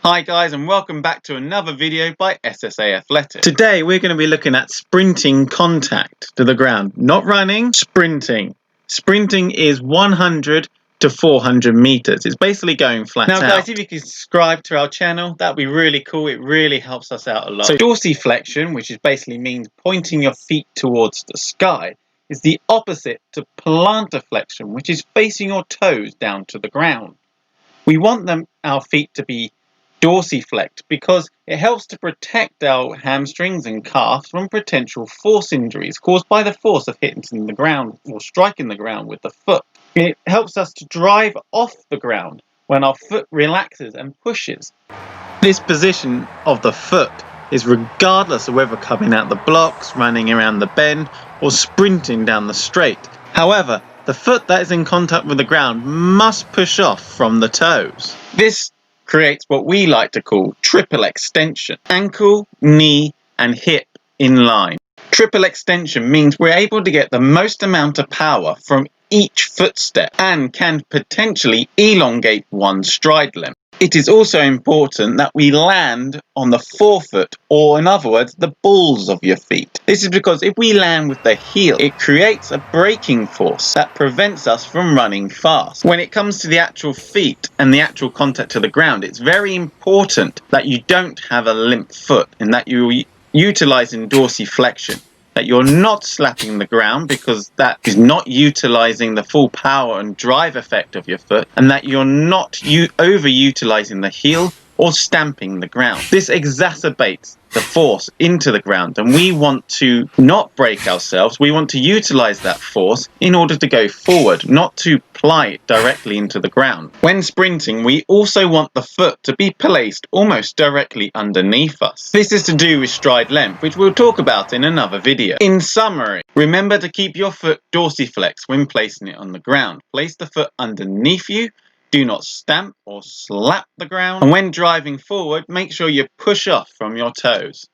Hi guys, and welcome back to another video by SSA Athletics. Today we're going to be looking at sprinting contact to the ground. Not running, sprinting. Sprinting is 100 to 400 meters. It's basically going flat out. Now guys, if you can subscribe to our channel, that'd be really cool. It really helps us out a lot. So Dorsi Flexion, which is basically means pointing your feet towards the sky, is the opposite to plantar flexion, which is facing your toes down to the ground. We want our feet to be Dorsi Flexed because it helps to protect our hamstrings and calves from potential force injuries caused by the force of hitting the ground or striking the ground with the foot. It helps us to drive off the ground when our foot relaxes and pushes. This position of the foot is regardless of whether coming out the blocks, running around the bend, or sprinting down the straight. However, the foot that is in contact with the ground must push off from the toes. This creates what we like to call triple extension. Ankle, knee, and hip in line. Triple extension means we're able to get the most amount of power from each footstep and can potentially elongate one stride length. It is also important that we land on the forefoot, or in other words, the balls of your feet. This is because if we land with the heel, it creates a braking force that prevents us from running fast. When it comes to the actual feet and the actual contact to the ground, it's very important that you don't have a limp foot and that you're utilizing dorsiflexion. That you're not slapping the ground because that is not utilizing the full power and drive effect of your foot, and that you're not overutilizing the heel or stamping the ground. This exacerbates the force into the ground, and we want to not break ourselves. We want to utilize that force in order to go forward, not to ply it directly into the ground. When sprinting, we also want the foot to be placed almost directly underneath us. This is to do with stride length, which we'll talk about in another video. In summary, remember to keep your foot dorsiflexed when placing it on the ground. Place the foot underneath you. Do not stamp or slap the ground. And when driving forward, make sure you push off from your toes.